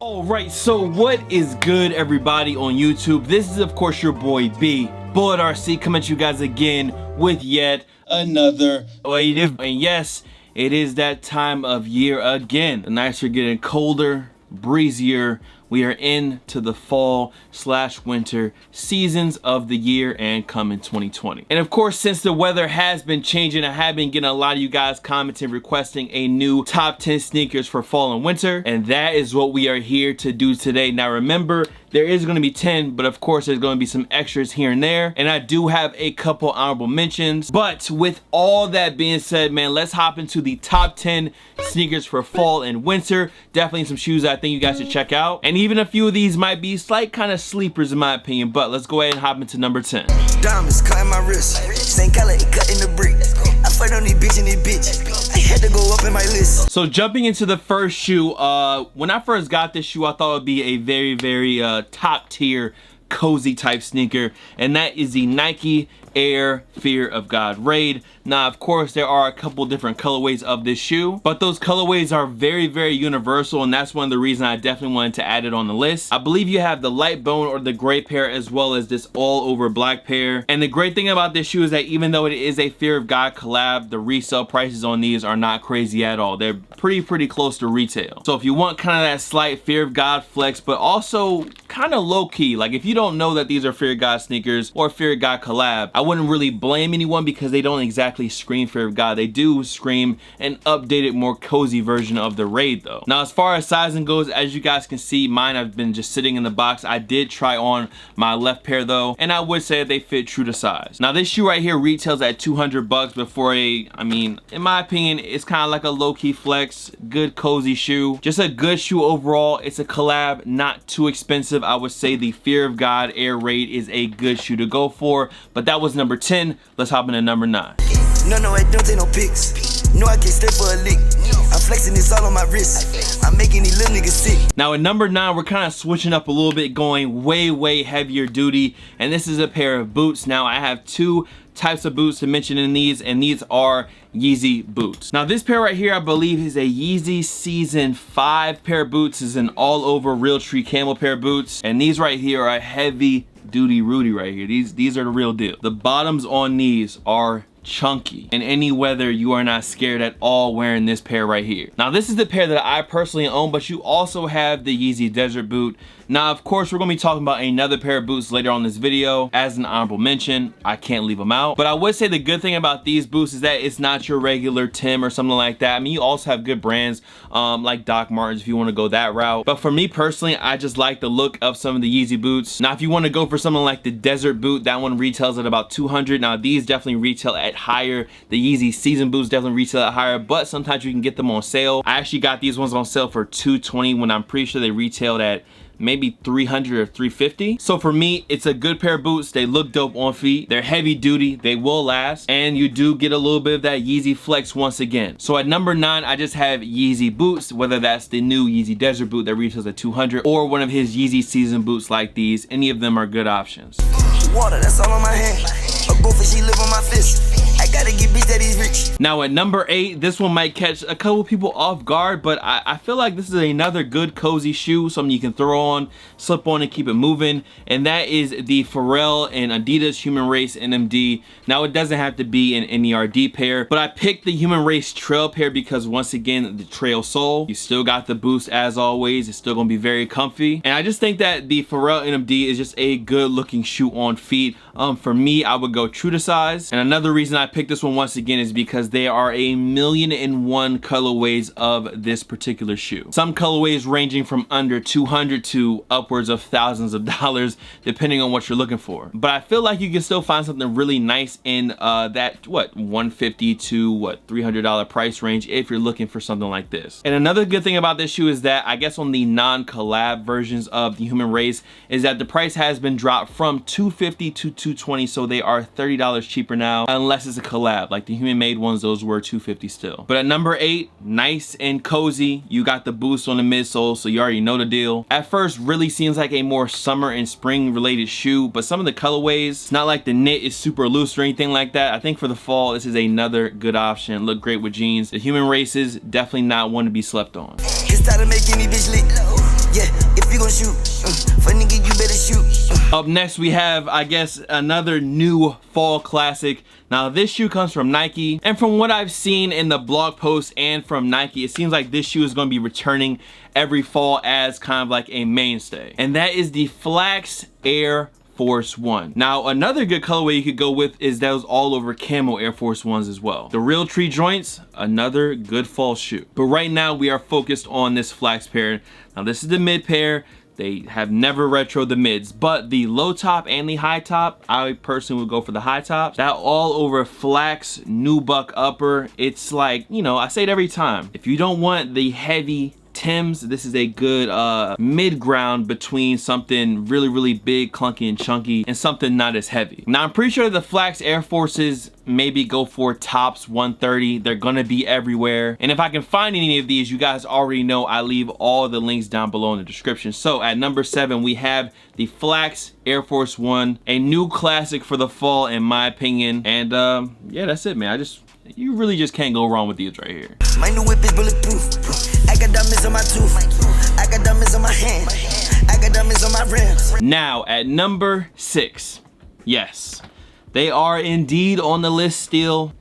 Alright, so what is good, everybody on YouTube? This is of course your boy B, Bullet RC, coming at you guys again with yet another and yes, it is that time of year again. The nights are getting colder, breezier. We are into the fall / winter seasons of the year and coming 2020. And of course, since the weather has been changing, I have been getting a lot of you guys commenting, requesting a new top 10 sneakers for fall and winter. And that is what we are here to do today. Now remember, there is going to be 10, but of course there's going to be some extras here and there. And I do have a couple honorable mentions. But with all that being said, man, let's hop into the top 10 sneakers for fall and winter. Definitely some shoes that I think you guys should check out. And even a few of these might be slight kind of sleepers in my opinion, but let's go ahead and hop into number 10. Diamonds cutting my wrist, same color, it cutting the brick. I fight on these bitch and these bitch. I had to go up in my list. So jumping into the first shoe, when I first got this shoe, I thought it would be a very top tier cozy type sneaker, and that is the Nike Air Fear of God Raid. Now of course there are a couple different colorways of this shoe, but those colorways are very universal, and that's one of the reasons I definitely wanted to add it on the list. I believe you have the light bone or the gray pair, as well as this all over black pair. And the great thing about this shoe is that even though it is a Fear of God collab, the resale prices on these are not crazy at all. They're pretty close to retail. So if you want kind of that slight Fear of God flex, but also kind of low key, like if you don't know that these are Fear of God sneakers or Fear of God collab, I wouldn't really blame anyone because they don't exactly scream Fear of God. They do scream an updated, more cozy version of the Raid though. Now as far as sizing goes, as you guys can see, mine have been just sitting in the box. I did try on my left pair though, and I would say they fit true to size. Now this shoe right here retails at 200 bucks, but for a, I mean, in my opinion, it's kind of like a low-key flex, good cozy shoe. Just a good shoe overall. It's a collab, not too expensive. I would say the Fear of God Air Raid is a good shoe to go for, but that was number 10. Let's hop into number 9. No, I don't take no pics. No, I can't stay for a lick. I'm flexing this all on my wrist. I'm making these little niggas sick. Now at number 9, we're kind of switching up a little bit, going way heavier duty, and this is a pair of boots. Now I have two types of boots to mention in these, and these are Yeezy boots. Now this pair right here, I believe, is a Yeezy season 5 pair of boots. Is an all over real tree camel pair of boots, and these right here are heavy duty Rudy right here. These are the real deal. The bottoms on these are chunky. In any weather, you are not scared at all wearing this pair right here. Now this is the pair that I personally own, but you also have the Yeezy Desert boot. Now of course we're gonna be talking about another pair of boots later on in this video as an honorable mention. I can't leave them out, but I would say the good thing about these boots is that it's not your regular Tim or something like that. I mean, you also have good brands like Doc Martens if you want to go that route, but for me personally, I just like the look of some of the Yeezy boots. Now if you want to go for something like the Desert boot, that one retails at about 200. Now these definitely retail at higher. The Yeezy season boots definitely retail at higher, but sometimes you can get them on sale. I actually got these ones on sale for $220 when I'm pretty sure they retailed at maybe 300 or 350. So for me, it's a good pair of boots. They look dope on feet. They're heavy duty. They will last, and you do get a little bit of that Yeezy flex once again. So at number 9, I just have Yeezy boots, whether that's the new Yeezy Desert boot that retails at 200 or one of his Yeezy season boots like these. Any of them are good options. Water, that's all on my hand. A goldfish, she live on my fist. I gotta get bitch that he's rich. Now at number 8, this one might catch a couple people off guard, but I feel like this is another good cozy shoe, something you can throw on, slip on, and keep it moving, and that is the Pharrell and Adidas Human Race NMD. Now it doesn't have to be an NERD pair, but I picked the Human Race Trail pair because once again, the trail sole, you still got the boost as always. It's still gonna be very comfy, and I just think that the Pharrell NMD is just a good looking shoe on feet. For me, I would go true to size, and another reason I picked this one once again is because there are 1,000,001 colorways of this particular shoe. Some colorways ranging from under 200 to upwards of thousands of dollars depending on what you're looking for. But I feel like you can still find something really nice in that $150 to $300 price range if you're looking for something like this. And another good thing about this shoe is that I guess on the non-collab versions of the Human Race is that the price has been dropped from $250 to $220, so they are $30 cheaper now, unless it's a collab. Like the Human Made ones, those were $250 still. But at number 8, nice and cozy. You got the boost on the midsole, so you already know the deal. At first, really seems like a more summer and spring related shoe, but some of the colorways, it's not like the knit is super loose or anything like that. I think for the fall, this is another good option. Look great with jeans. The Human Races, definitely not one to be slept on. It's time to make any bitch lick. Yeah, Up next we have, I guess, another new fall classic. Now this shoe comes from Nike, and from what I've seen in the blog post and from Nike, it seems like this shoe is going to be returning every fall as kind of like a mainstay, and that is the Flax Air Force One. Now another good colorway you could go with is those all over camo Air Force Ones as well. The real tree joints, another good fall shoe. But right now we are focused on this Flax pair. Now this is the mid pair. They have never retroed the mids, but the low top and the high top, I personally would go for the high tops. That all over Flax nubuck upper, it's like, you know, I say it every time. If you don't want the heavy Timbs, this is a good mid ground between something really, really big, clunky, and chunky, and something not as heavy. Now, I'm pretty sure the Flax Air Forces maybe go for tops 130. They're gonna be everywhere. And if I can find any of these, you guys already know I leave all the links down below in the description. So at number 7, we have the Flax Air Force One, a new classic for the fall in my opinion. And yeah, that's it, man. You really just can't go wrong with these right here. My new whip is bulletproof. I got diamonds on my tooth. I got diamonds on my hand. I got diamonds on my rims. Now at number 6, yes, they are indeed on the list still,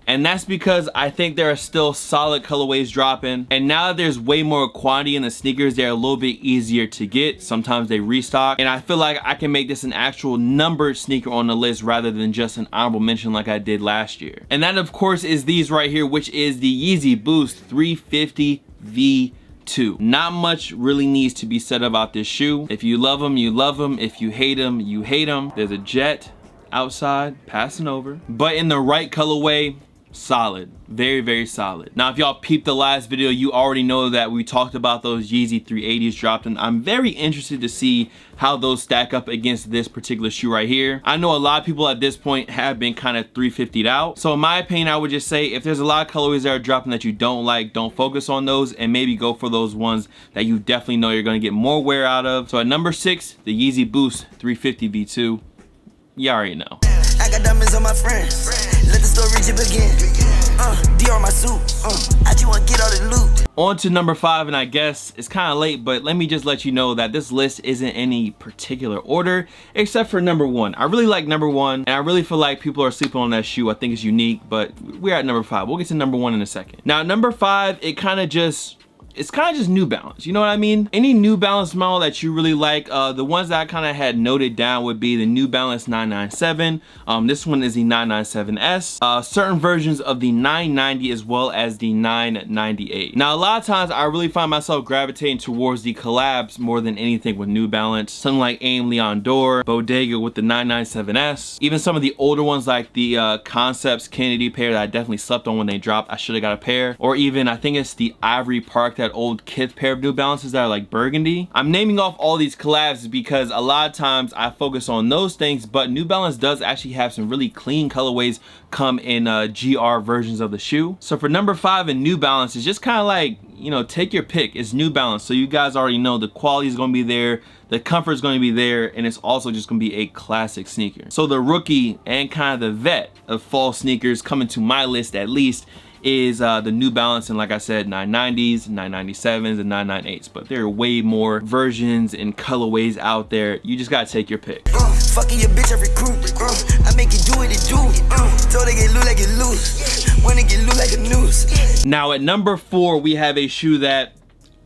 and that's because I think there are still solid colorways dropping, and now that there's way more quantity in the sneakers, they're a little bit easier to get. Sometimes they restock, and I feel like I can make this an actual numbered sneaker on the list rather than just an honorable mention like I did last year. And that of course is these right here, which is the Yeezy Boost 350 V2. Not much really needs to be said about this shoe. If you love them, you love them. If you hate them, you hate them. There's a jet outside passing over, but in the right colorway, solid, very, very solid. Now if y'all peeped the last video, you already know that we talked about those Yeezy 380s dropped, and I'm very interested to see how those stack up against this particular shoe right here. I know a lot of people at this point have been kind of 350'd out, so in my opinion, I would just say if there's a lot of colorways that are dropping that you don't like, don't focus on those, and maybe go for those ones that you definitely know you're going to get more wear out of. So at number 6, the Yeezy Boost 350 V2. You already know. I got diamonds on my friends. Let the story begin. Dior on my suit. I just want to get all the loot. On to number 5, and I guess it's kind of late, but let me just let you know that this list isn't any particular order except for number 1. I really like number 1, and I really feel like people are sleeping on that shoe. I think it's unique, but we're at number 5. We'll get to number 1 in a second. Now, number 5, it's kind of just New Balance, you know what I mean? Any New Balance model that you really like, the ones that I kind of had noted down would be the New Balance 997. This one is the 997S. Certain versions of the 990 as well as the 998. Now, a lot of times I really find myself gravitating towards the collabs more than anything with New Balance. Something like Aim Leon Dore, Bodega with the 997S. Even some of the older ones like the Concepts Kennedy pair that I definitely slept on when they dropped. I should have got a pair. Or even, I think it's the Ivory Park, that old Kith pair of New Balances that are like burgundy. I'm naming off all these collabs because a lot of times I focus on those things, but New Balance does actually have some really clean colorways come in GR versions of the shoe. So for number 5 in New Balance, it's just kind of like, you know, take your pick. It's New Balance, so you guys already know the quality is going to be there, the comfort is going to be there, and it's also just going to be a classic sneaker. So the rookie and kind of the vet of fall sneakers coming to my list at least is the New Balance, and like I said, 990s, 997s, and 998s, but there are way more versions and colorways out there. You just gotta take your pick. Fucking your bitch, I recruit. I make it do what it do. Told it get loose like it loose. Wanna get loose like a noose. Now at number 4, we have a shoe that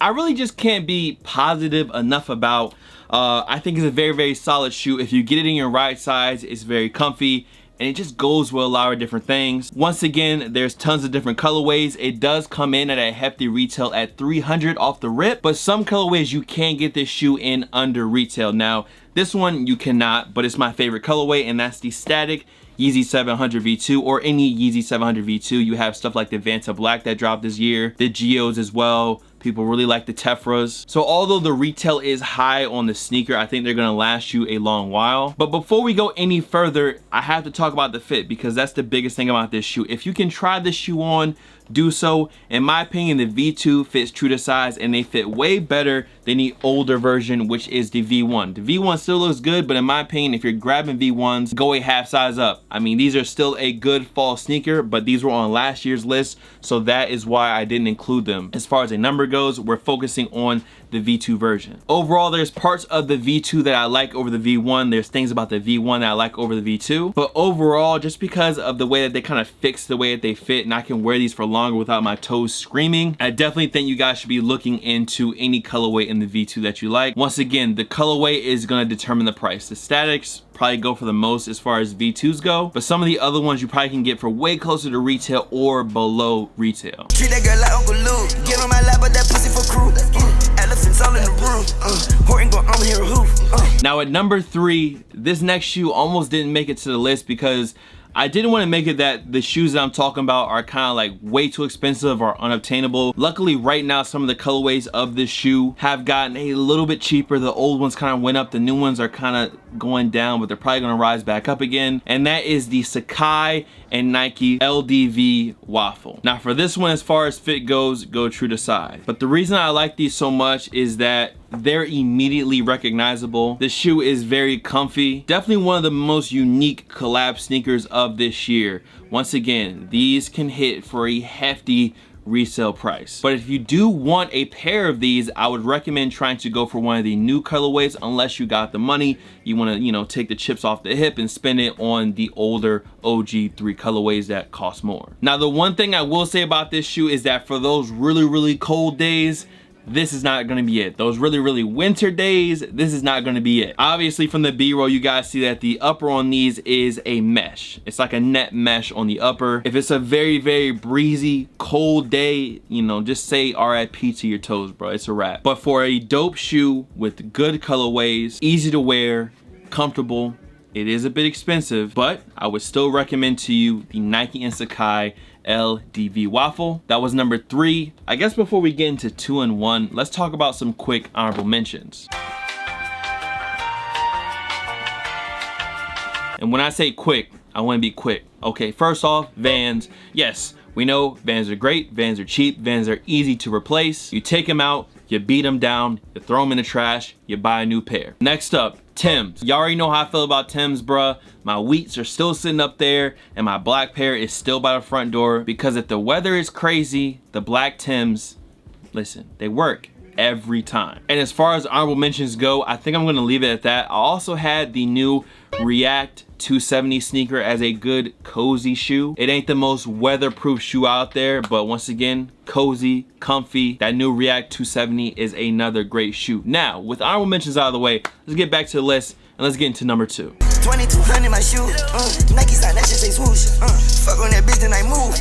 I really just can't be positive enough about. I think it's a very, very solid shoe. If you get it in your right size, it's very comfy, and it just goes with a lot of different things. Once again, there's tons of different colorways. It does come in at a hefty retail at $300 off the rip, but some colorways you can get this shoe in under retail. Now, this one you cannot, but it's my favorite colorway, and that's the Static Yeezy 700 V2 or any Yeezy 700 V2. You have stuff like the Vanta Black that dropped this year, the Geos as well. People really like the Tefras. So although the retail is high on the sneaker, I think they're gonna last you a long while. But before we go any further, I have to talk about the fit, because that's the biggest thing about this shoe. If you can try this shoe on, do so. In my opinion, the V2 fits true to size, and they fit way better than the older version, which is the V1. The V1 still looks good, but in my opinion, if you're grabbing V1s, go a half size up. I mean, these are still a good fall sneaker, but these were on last year's list, so that is why I didn't include them. As far as a number goes, goes, we're focusing on the V2 version. Overall, there's parts of the V2 that I like over the V1. There's things about the V1 that I like over the V2. But overall, just because of the way that they kind of fix the way that they fit and I can wear these for longer without my toes screaming, I definitely think you guys should be looking into any colorway in the V2 that you like. Once again, the colorway is going to determine the price. The statics probably go for the most as far as V2s go, but some of the other ones you probably can get for way closer to retail or below retail. Treat that girl like Uncle Luke. Get on my lap, but that pussy for crew. Elephants all in the room. Horton gon' arm here a hoof. Now at number 3, this next shoe almost didn't make it to the list because I didn't want to make it that the shoes that I'm talking about are kind of like way too expensive or unobtainable. Luckily right now some of the colorways of this shoe have gotten a little bit cheaper. The old ones kind of went up, the new ones are kind of going down, but they're probably going to rise back up again. And that is the Sakai and Nike LDV Waffle. Now for this one, as far as fit goes, go true to size. But the reason I like these so much is that they're immediately recognizable. The shoe is very comfy. Definitely one of the most unique collab sneakers of this year. Once again, these can hit for a hefty resale price. But if you do want a pair of these, I would recommend trying to go for one of the new colorways unless you got the money. You want to, you know, take the chips off the hip and spend it on the older OG 3 colorways that cost more. Now the one thing I will say about this shoe is that for those really cold days, this is not going to be it. Those really winter days, this is not going to be it. Obviously from the B-roll you guys see that the upper on these is a mesh. It's like a net mesh on the upper. If it's a very breezy cold day, you know, just say RIP to your toes, bro. It's a wrap. But for a dope shoe with good colorways, easy to wear, comfortable, it is a bit expensive, but I would still recommend to you the Nike and Sakai LDV Waffle. That was number 3. I guess before we get into 2 and 1, let's talk about some quick honorable mentions. And when I say quick, I want to be quick. Okay, first off, Vans. Yes, we know Vans are great, Vans are cheap, Vans are easy to replace. You take them out, you beat them down, you throw them in the trash, you buy a new pair. Next up, Timbs. Y'all already know how I feel about Timbs, bruh. My wheats are still sitting up there and my black pair is still by the front door because if the weather is crazy, the black Timbs, listen, they work every time. And as far as honorable mentions go, I think I'm gonna leave it at that. I also had the new React 270 sneaker as a good cozy shoe. It ain't the most weatherproof shoe out there, but once again, cozy, comfy. That new React 270 is another great shoe. Now, with honorable mentions out of the way, let's get back to the list and let's get into number 2. 2200 my shoe. Nike sign that shit say swoosh. Fuck on that bitch then I move.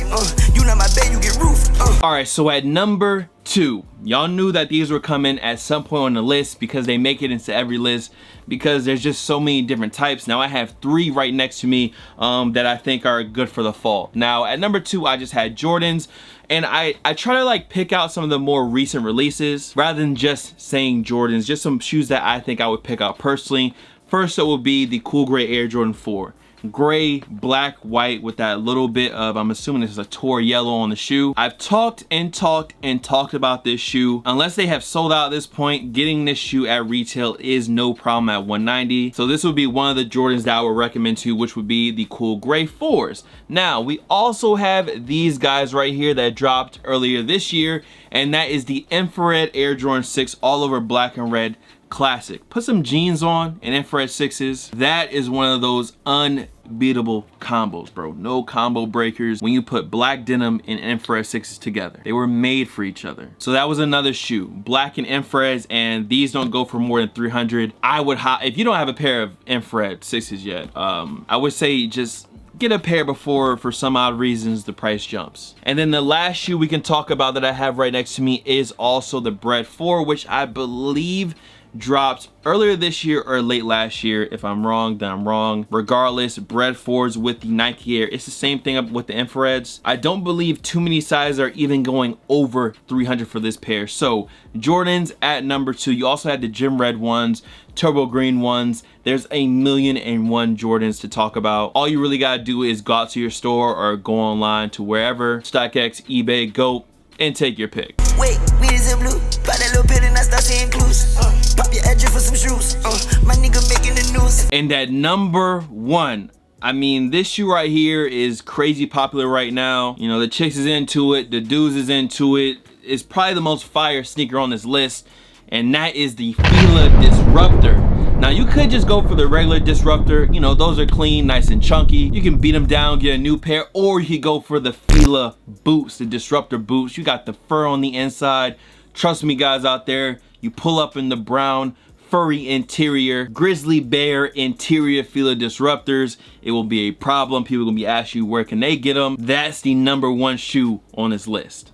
You not my bed, you get roof. All right, so at number 2, y'all knew that these were coming at some point on the list because they make it into every list because there's just so many different types. Now I have 3 right next to me that I think are good for the fall. Now at number 2, I just had Jordans. And I try to like pick out some of the more recent releases rather than just saying Jordans, just some shoes that I think I would pick out personally. First up would be the Cool Gray Air Jordan 4. Gray, black, white with that little bit of, I'm assuming this is a Tor yellow on the shoe. I've talked about this shoe. Unless they have sold out at this point, getting this shoe at retail is no problem at $190. So this would be one of the Jordans that I would recommend to you, which would be the Cool Gray 4s. Now, we also have these guys right here that dropped earlier this year, and that is the Infrared Air Jordan 6 all over black and red. Classic. Put some jeans on and infrared 6s. That is one of those unbeatable combos, bro. No combo breakers when you put black denim and infrared 6s together. They were made for each other. So that was another shoe. Black and infrareds, and these don't go for more than 300. I would, if you don't have a pair of infrared 6s yet, I would say just get a pair before, for some odd reasons, the price jumps. And then the last shoe we can talk about that I have right next to me is also the Bread 4, which I believe dropped earlier this year or late last year. If I'm wrong, then I'm wrong. Regardless, Bread 4s with the Nike Air. It's the same thing with the infrareds. I don't believe too many sizes are even going over 300 for this pair. So Jordans at number 2. You also had the Gym Red ones, Turbo Green ones. There's a million and one Jordans to talk about. All you really gotta do is go out to your store or go online to wherever, StockX, eBay, go and take your pick. Wait, weed is in blue. Buy that little pit and I start saying clues. Pop your edge for some shoes. My nigga making the news. And at number 1, I mean, this shoe right here is crazy popular right now. You know, the chicks is into it, the dudes is into it. is probably the most fire sneaker on this list, and that is the Fila Disruptor. Now you could just go for the regular Disruptor, you know, those are clean, nice and chunky. You can beat them down, get a new pair, or you could go for the Fila boots, the Disruptor boots. You got the fur on the inside. Trust me guys out there, you pull up in the brown, furry interior, grizzly bear interior Fila Disruptors, it will be a problem. People are gonna be asking you where can they get them. That's the #1 shoe on this list.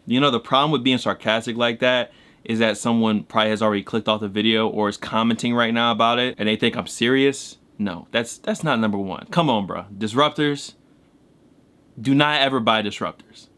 You know, the problem with being sarcastic like that is that someone probably has already clicked off the video or is commenting right now about it and they think I'm serious. No, that's not #1. Come on, bro. Disruptors, do not ever buy Disruptors.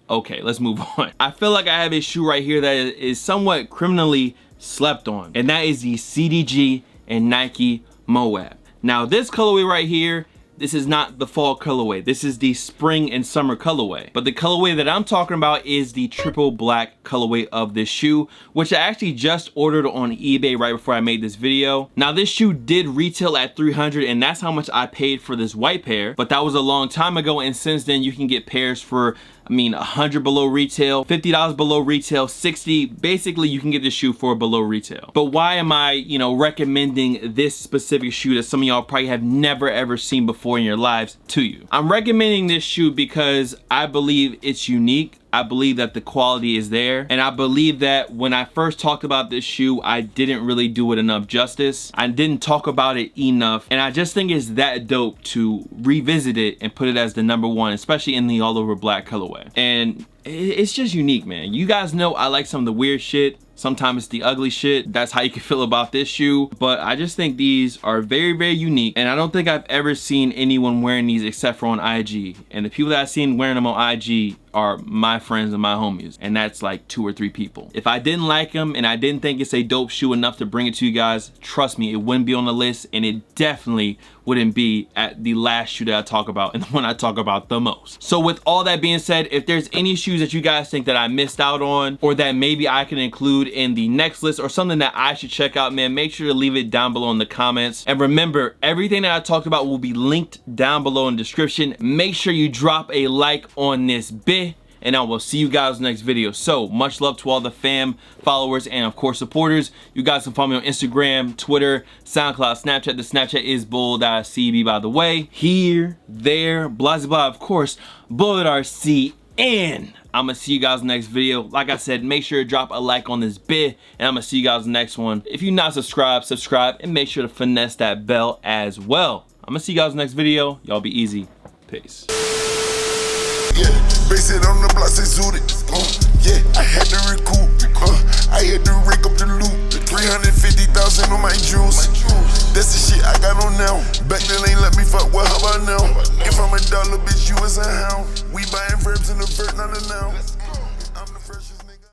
Okay, let's move on. I feel like I have a shoe right here that is somewhat criminally slept on, and that is the CDG and Nike Moab. Now this colorway right here, this is not the fall colorway. This is the spring and summer colorway. But the colorway that I'm talking about is the triple black colorway of this shoe, which I actually just ordered on eBay right before I made this video. Now this shoe did retail at $300, and that's how much I paid for this white pair, but that was a long time ago, and since then you can get pairs for, I mean, $100 below retail, $50 below retail, $60. Basically, you can get this shoe for below retail. But why am I, you know, recommending this specific shoe that some of y'all probably have never ever seen before in your lives to you? I'm recommending this shoe because I believe it's unique. I believe that the quality is there, and I believe that when I first talked about this shoe, I didn't really do it enough justice. I didn't talk about it enough, and I just think it's that dope to revisit it and put it as the #1, especially in the all over black colorway. And it's just unique, man. You guys know I like some of the weird shit. Sometimes it's the ugly shit. That's how you can feel about this shoe. But I just think these are very, very unique. And I don't think I've ever seen anyone wearing these except for on IG. And the people that I've seen wearing them on IG are my friends and my homies. And that's like 2 or 3 people. If I didn't like them and I didn't think it's a dope shoe enough to bring it to you guys, trust me, it wouldn't be on the list. And it definitely wouldn't be at the last shoe that I talk about and the one I talk about the most. So with all that being said, if there's any shoes that you guys think that I missed out on, or that maybe I can include in the next list, or something that I should check out, man, make sure to leave it down below in the comments. And remember, everything that I talked about will be linked down below in the description. Make sure you drop a like on this bit, and I will see you guys in the next video. So much love to all the fam, followers, and of course supporters. You guys can follow me on Instagram, Twitter, SoundCloud, Snapchat. The Snapchat is bull.cb, by the way. Here, there, blah blah, of course, bullet.rc, and I'm gonna see you guys in the next video. Like I said, make sure to drop a like on this bit, and I'm gonna see you guys in the next one. If you're not subscribed, subscribe, and make sure to finesse that bell as well. I'm gonna see you guys in the next video. Y'all be easy. Peace. Yeah, base it on the block, say zooted. Yeah, I had to recoup. I had to rake up the loot. 350,000 on my jewels. That's the shit I got on now. Back then ain't let me fuck, well how about now? If I'm a dollar bitch, you was a hound. We buying verbs in the vert, not a noun.